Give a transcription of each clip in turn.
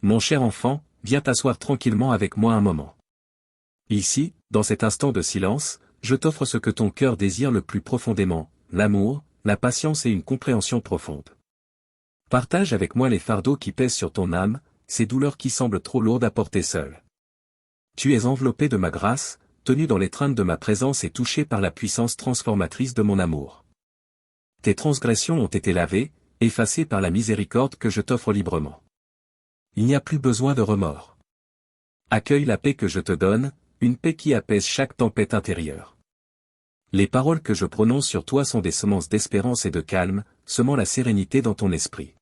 Mon cher enfant, viens t'asseoir tranquillement avec moi un moment. Ici, dans cet instant de silence, je t'offre ce que ton cœur désire le plus profondément, l'amour, la patience et une compréhension profonde. Partage avec moi les fardeaux qui pèsent sur ton âme, ces douleurs qui semblent trop lourdes à porter seule. Tu es enveloppé de ma grâce, tenu dans l'étreinte de ma présence et touché par la puissance transformatrice de mon amour. Tes transgressions ont été lavées, effacées par la miséricorde que je t'offre librement. Il n'y a plus besoin de remords. Accueille la paix que je te donne, une paix qui apaise chaque tempête intérieure. Les paroles que je prononce sur toi sont des semences d'espérance et de calme, semant la sérénité dans ton esprit.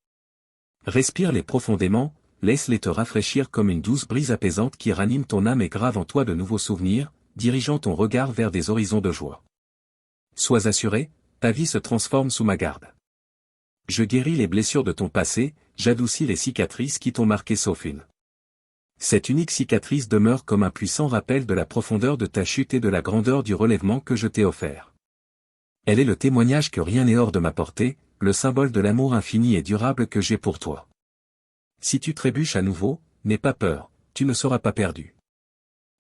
Respire-les profondément, laisse-les te rafraîchir comme une douce brise apaisante qui ranime ton âme et grave en toi de nouveaux souvenirs, dirigeant ton regard vers des horizons de joie. Sois assuré, ta vie se transforme sous ma garde. Je guéris les blessures de ton passé, j'adoucis les cicatrices qui t'ont marqué sauf une. Cette unique cicatrice demeure comme un puissant rappel de la profondeur de ta chute et de la grandeur du relèvement que je t'ai offert. Elle est le témoignage que rien n'est hors de ma portée, le symbole de l'amour infini et durable que j'ai pour toi. Si tu trébuches à nouveau, n'aie pas peur, tu ne seras pas perdu.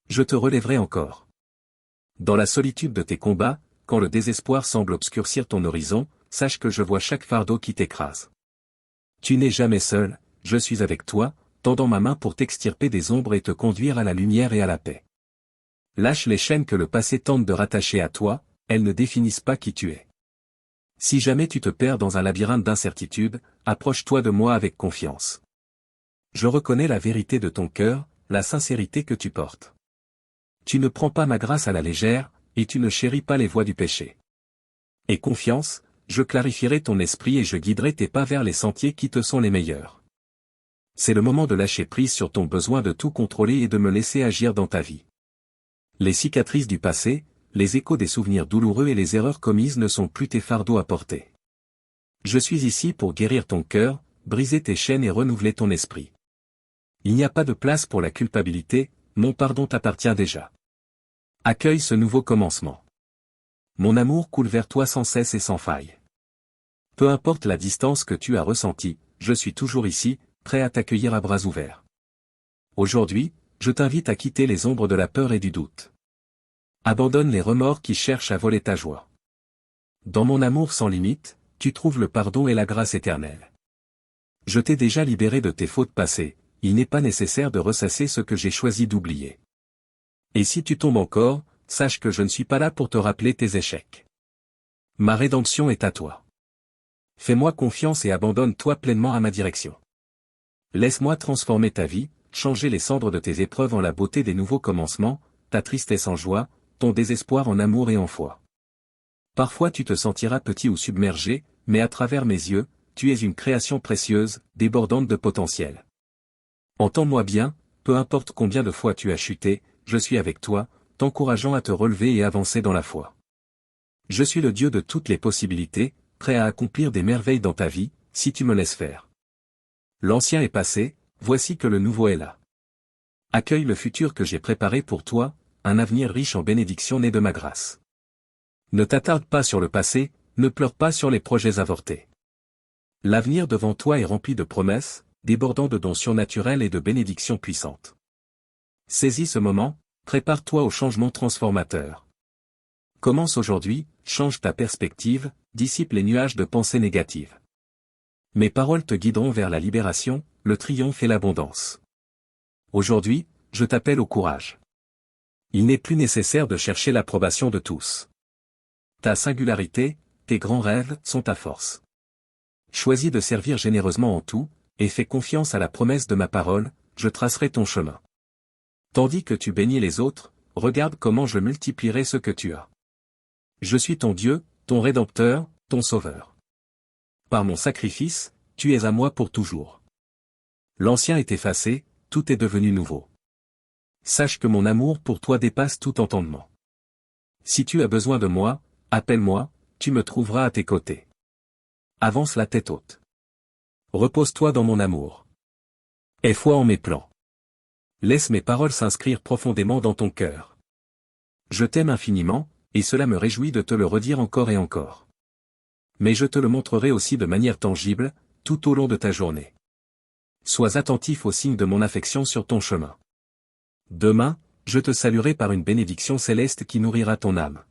Je te relèverai encore. Dans la solitude de tes combats, quand le désespoir semble obscurcir ton horizon, sache que je vois chaque fardeau qui t'écrase. Tu n'es jamais seul, je suis avec toi, tendant ma main pour t'extirper des ombres et te conduire à la lumière et à la paix. Lâche les chaînes que le passé tente de rattacher à toi, elles ne définissent pas qui tu es. Si jamais tu te perds dans un labyrinthe d'incertitude, approche-toi de moi avec confiance. Je reconnais la vérité de ton cœur, la sincérité que tu portes. Tu ne prends pas ma grâce à la légère, et tu ne chéris pas les voies du péché. Aie confiance, je clarifierai ton esprit et je guiderai tes pas vers les sentiers qui te sont les meilleurs. C'est le moment de lâcher prise sur ton besoin de tout contrôler et de me laisser agir dans ta vie. Les cicatrices du passé, les échos des souvenirs douloureux et les erreurs commises ne sont plus tes fardeaux à porter. Je suis ici pour guérir ton cœur, briser tes chaînes et renouveler ton esprit. Il n'y a pas de place pour la culpabilité, mon pardon t'appartient déjà. Accueille ce nouveau commencement. Mon amour coule vers toi sans cesse et sans faille. Peu importe la distance que tu as ressentie, je suis toujours ici, prêt à t'accueillir à bras ouverts. Aujourd'hui, je t'invite à quitter les ombres de la peur et du doute. Abandonne les remords qui cherchent à voler ta joie. Dans mon amour sans limite, tu trouves le pardon et la grâce éternelle. Je t'ai déjà libéré de tes fautes passées, il n'est pas nécessaire de ressasser ce que j'ai choisi d'oublier. Et si tu tombes encore, sache que je ne suis pas là pour te rappeler tes échecs. Ma rédemption est à toi. Fais-moi confiance et abandonne-toi pleinement à ma direction. Laisse-moi transformer ta vie, changer les cendres de tes épreuves en la beauté des nouveaux commencements, ta tristesse en joie, ton désespoir en amour et en foi. Parfois tu te sentiras petit ou submergé, mais à travers mes yeux, tu es une création précieuse, débordante de potentiel. Entends-moi bien, peu importe combien de fois tu as chuté, je suis avec toi, t'encourageant à te relever et avancer dans la foi. Je suis le Dieu de toutes les possibilités, prêt à accomplir des merveilles dans ta vie, si tu me laisses faire. L'ancien est passé, voici que le nouveau est là. Accueille le futur que j'ai préparé pour toi, un avenir riche en bénédictions nées de ma grâce. Ne t'attarde pas sur le passé, ne pleure pas sur les projets avortés. L'avenir devant toi est rempli de promesses, débordant de dons surnaturels et de bénédictions puissantes. Saisis ce moment, prépare-toi au changement transformateur. Commence aujourd'hui, change ta perspective, dissipe les nuages de pensées négatives. Mes paroles te guideront vers la libération, le triomphe et l'abondance. Aujourd'hui, je t'appelle au courage. Il n'est plus nécessaire de chercher l'approbation de tous. Ta singularité, tes grands rêves, sont ta force. Choisis de servir généreusement en tout, et fais confiance à la promesse de ma parole, je tracerai ton chemin. Tandis que tu bénis les autres, regarde comment je multiplierai ce que tu as. Je suis ton Dieu, ton Rédempteur, ton Sauveur. Par mon sacrifice, tu es à moi pour toujours. L'ancien est effacé, tout est devenu nouveau. Sache que mon amour pour toi dépasse tout entendement. Si tu as besoin de moi, appelle-moi, tu me trouveras à tes côtés. Avance la tête haute. Repose-toi dans mon amour. Aie foi en mes plans. Laisse mes paroles s'inscrire profondément dans ton cœur. Je t'aime infiniment, et cela me réjouit de te le redire encore et encore. Mais je te le montrerai aussi de manière tangible, tout au long de ta journée. Sois attentif aux signes de mon affection sur ton chemin. Demain, je te saluerai par une bénédiction céleste qui nourrira ton âme.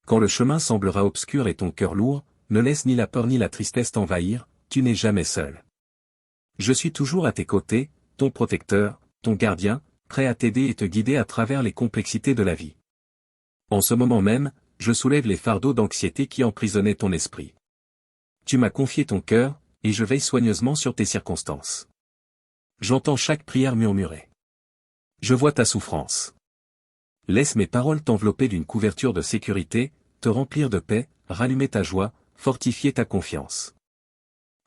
Quand le chemin semblera obscur et ton cœur lourd, ne laisse ni la peur ni la tristesse t'envahir, tu n'es jamais seul. Je suis toujours à tes côtés, ton protecteur, ton gardien, prêt à t'aider et te guider à travers les complexités de la vie. En ce moment même, je soulève les fardeaux d'anxiété qui emprisonnaient ton esprit. Tu m'as confié ton cœur, et je veille soigneusement sur tes circonstances. J'entends chaque prière murmurée. Je vois ta souffrance. Laisse mes paroles t'envelopper d'une couverture de sécurité, te remplir de paix, rallumer ta joie, fortifier ta confiance.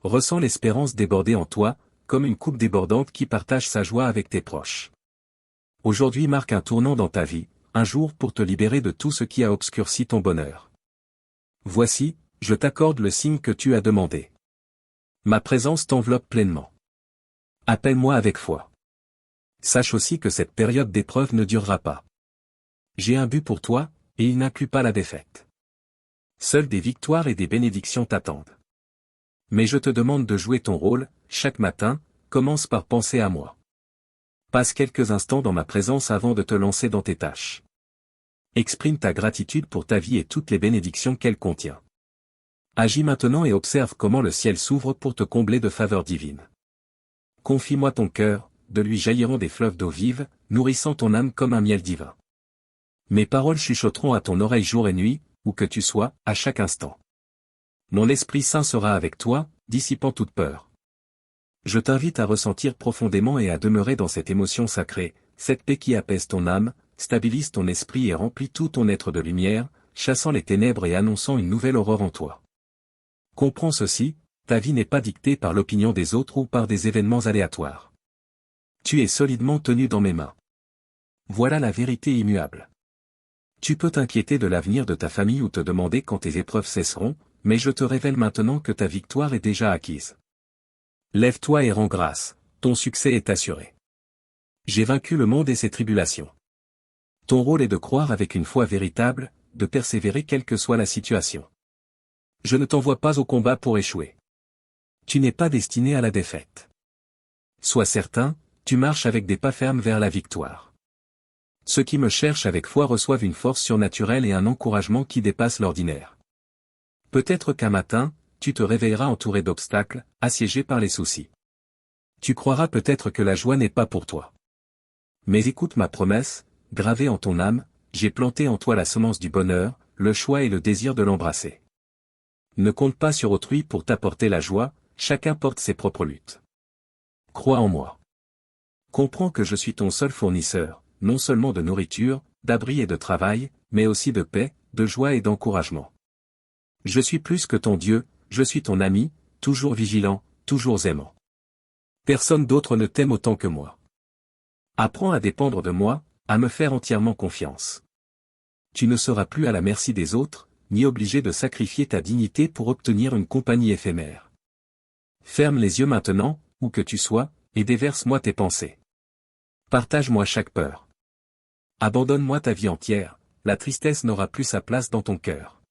Ressens l'espérance déborder en toi, comme une coupe débordante qui partage sa joie avec tes proches. Aujourd'hui marque un tournant dans ta vie, un jour pour te libérer de tout ce qui a obscurci ton bonheur. Voici, je t'accorde le signe que tu as demandé. Ma présence t'enveloppe pleinement. Appelle-moi avec foi. Sache aussi que cette période d'épreuve ne durera pas. J'ai un but pour toi, et il n'inclut pas la défaite. Seules des victoires et des bénédictions t'attendent. Mais je te demande de jouer ton rôle, chaque matin, commence par penser à moi. Passe quelques instants dans ma présence avant de te lancer dans tes tâches. Exprime ta gratitude pour ta vie et toutes les bénédictions qu'elle contient. Agis maintenant et observe comment le ciel s'ouvre pour te combler de faveurs divines. Confie-moi ton cœur, de lui jailliront des fleuves d'eau vive, nourrissant ton âme comme un miel divin. Mes paroles chuchoteront à ton oreille jour et nuit, où que tu sois, à chaque instant. Mon Esprit Saint sera avec toi, dissipant toute peur. Je t'invite à ressentir profondément et à demeurer dans cette émotion sacrée, cette paix qui apaise ton âme, stabilise ton esprit et remplit tout ton être de lumière, chassant les ténèbres et annonçant une nouvelle aurore en toi. Comprends ceci, ta vie n'est pas dictée par l'opinion des autres ou par des événements aléatoires. Tu es solidement tenu dans mes mains. Voilà la vérité immuable. Tu peux t'inquiéter de l'avenir de ta famille ou te demander quand tes épreuves cesseront, mais je te révèle maintenant que ta victoire est déjà acquise. Lève-toi et rends grâce, ton succès est assuré. J'ai vaincu le monde et ses tribulations. Ton rôle est de croire avec une foi véritable, de persévérer quelle que soit la situation. Je ne t'envoie pas au combat pour échouer. Tu n'es pas destiné à la défaite. Sois certain, tu marches avec des pas fermes vers la victoire. Ceux qui me cherchent avec foi reçoivent une force surnaturelle et un encouragement qui dépasse l'ordinaire. Peut-être qu'un matin, tu te réveilleras entouré d'obstacles, assiégé par les soucis. Tu croiras peut-être que la joie n'est pas pour toi. Mais écoute ma promesse, gravée en ton âme, j'ai planté en toi la semence du bonheur, le choix et le désir de l'embrasser. Ne compte pas sur autrui pour t'apporter la joie, chacun porte ses propres luttes. Crois en moi. Comprends que je suis ton seul fournisseur, non seulement de nourriture, d'abri et de travail, mais aussi de paix, de joie et d'encouragement. Je suis plus que ton Dieu, je suis ton ami, toujours vigilant, toujours aimant. Personne d'autre ne t'aime autant que moi. Apprends à dépendre de moi, à me faire entièrement confiance. Tu ne seras plus à la merci des autres, ni obligé de sacrifier ta dignité pour obtenir une compagnie éphémère. Ferme les yeux maintenant, où que tu sois, et déverse-moi tes pensées. Partage-moi chaque peur. Abandonne-moi ta vie entière, la tristesse n'aura plus sa place dans ton cœur.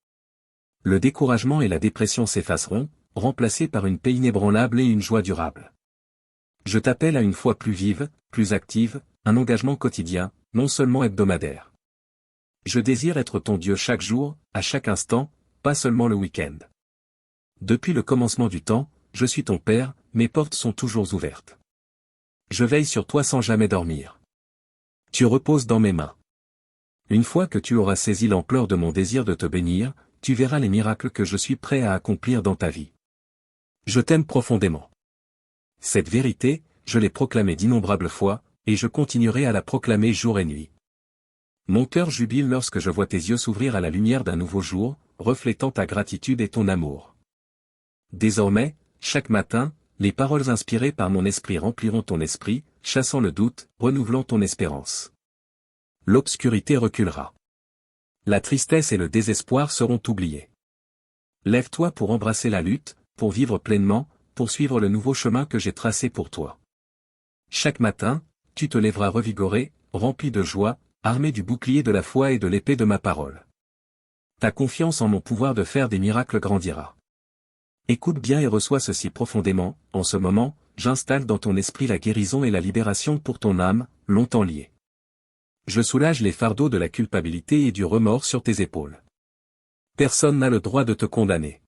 Le découragement et la dépression s'effaceront, remplacés par une paix inébranlable et une joie durable. Je t'appelle à une foi plus vive, plus active, un engagement quotidien, non seulement hebdomadaire. Je désire être ton Dieu chaque jour, à chaque instant, pas seulement le week-end. Depuis le commencement du temps, je suis ton Père, mes portes sont toujours ouvertes. Je veille sur toi sans jamais dormir. Tu reposes dans mes mains. Une fois que tu auras saisi l'ampleur de mon désir de te bénir, tu verras les miracles que je suis prêt à accomplir dans ta vie. Je t'aime profondément. Cette vérité, je l'ai proclamée d'innombrables fois, et je continuerai à la proclamer jour et nuit. Mon cœur jubile lorsque je vois tes yeux s'ouvrir à la lumière d'un nouveau jour, reflétant ta gratitude et ton amour. Désormais, chaque matin, les paroles inspirées par mon esprit rempliront ton esprit, chassant le doute, renouvelant ton espérance. L'obscurité reculera. La tristesse et le désespoir seront oubliés. Lève-toi pour embrasser la lutte, pour vivre pleinement, pour suivre le nouveau chemin que j'ai tracé pour toi. Chaque matin, tu te lèveras revigoré, rempli de joie, armé du bouclier de la foi et de l'épée de ma parole. Ta confiance en mon pouvoir de faire des miracles grandira. Écoute bien et reçois ceci profondément, en ce moment, j'installe dans ton esprit la guérison et la libération pour ton âme, longtemps liée. Je soulage les fardeaux de la culpabilité et du remords sur tes épaules. Personne n'a le droit de te condamner.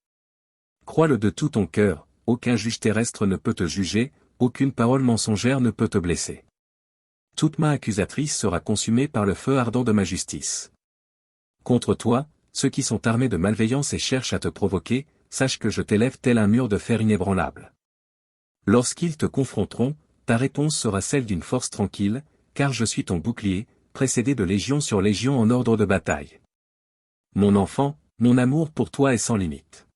Crois-le de tout ton cœur, aucun juge terrestre ne peut te juger, aucune parole mensongère ne peut te blesser. Toute main accusatrice sera consumée par le feu ardent de ma justice. Contre toi, ceux qui sont armés de malveillance et cherchent à te provoquer, sache que je t'élève tel un mur de fer inébranlable. Lorsqu'ils te confronteront, ta réponse sera celle d'une force tranquille, car je suis ton bouclier, précédé de légion sur légion en ordre de bataille. Mon enfant, mon amour pour toi est sans limite.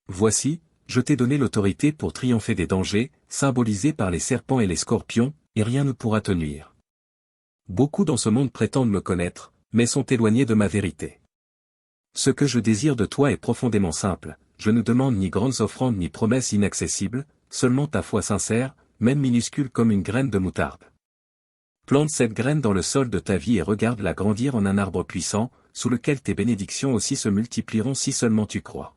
Voici, je t'ai donné l'autorité pour triompher des dangers, symbolisés par les serpents et les scorpions, et rien ne pourra te nuire. Beaucoup dans ce monde prétendent me connaître, mais sont éloignés de ma vérité. Ce que je désire de toi est profondément simple, je ne demande ni grandes offrandes ni promesses inaccessibles, seulement ta foi sincère, même minuscule comme une graine de moutarde. Plante cette graine dans le sol de ta vie et regarde-la grandir en un arbre puissant, sous lequel tes bénédictions aussi se multiplieront si seulement tu crois.